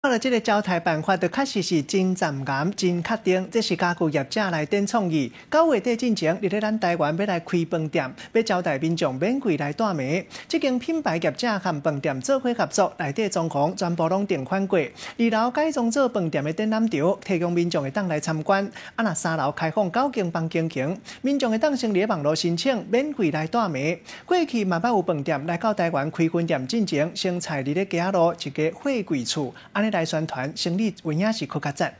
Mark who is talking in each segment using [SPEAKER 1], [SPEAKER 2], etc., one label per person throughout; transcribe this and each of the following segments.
[SPEAKER 1] 到了这个招台办法，就确实是真站严、真确定，这是家具业者来电创意。9月底进前，伫咧咱台湾要来开饭店，要招待民众免贵来带暝。这间品牌业者和饭店做伙合作，内底装潢全部拢订款过。2楼改装做饭店的展览场，提供民众会当来参观。啊，那3楼开放9间房间型，民众会当先伫网络申请免贵来带暝。过去嘛捌有饭店来到台湾开分店进前，先采伫咧家路一个货柜厝，安尼来宣传，生理有影是更较赞。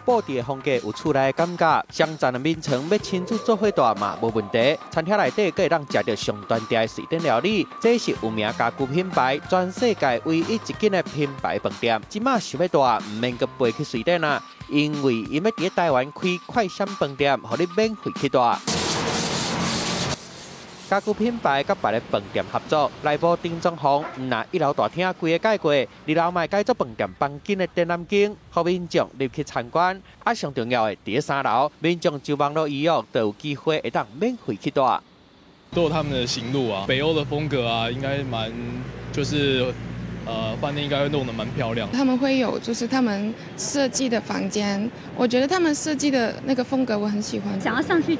[SPEAKER 2] 布置的风格有厝内的感觉，商站的面层要亲自做伙带嘛无问题。餐厅内底可以让食到上端调的水电料理，这是有名家具品牌全世界唯一一间的品牌饭店。即马想要大，唔免阁飞去水电啊，因为伊要伫台湾开快闪饭店，互你免费去带。家具品牌甲别个饭店合作，内部定装潢，那1楼大厅规个改过，2楼卖改做饭店房间的展览间，互民众入去参观。啊，上重要的，伫3楼，民众就网络预约，就有机会会当免费去带。
[SPEAKER 3] 都有他们的行路啊，北欧的风格啊，应该蛮就是饭店应该会弄得蛮漂亮。
[SPEAKER 4] 他们会有就是他们设计的房间，我觉得他们设计的那个风格我很喜欢。
[SPEAKER 5] 想要上去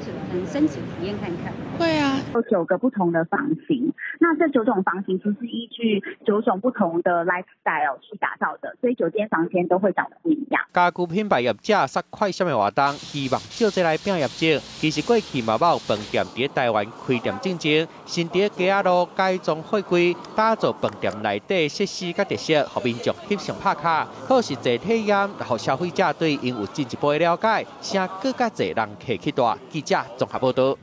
[SPEAKER 5] 申请体验看看。
[SPEAKER 4] 会啊，
[SPEAKER 6] 有9个不同的房型，那这9种房型其实是依据9种不同的 lifestyle 去打造的，所以9间房间都会长得不一样。
[SPEAKER 2] 家具品牌业者杀快闪的活动，希望借这来拼业绩。其实过去嘛捌有饭店伫台湾开店进前，新伫家路改装货柜，打造饭店内底设施甲特色，互民众翕相拍卡。可是这体验，互消费者对因有进一步的了解，请更加侪人客去带。记者综合报道。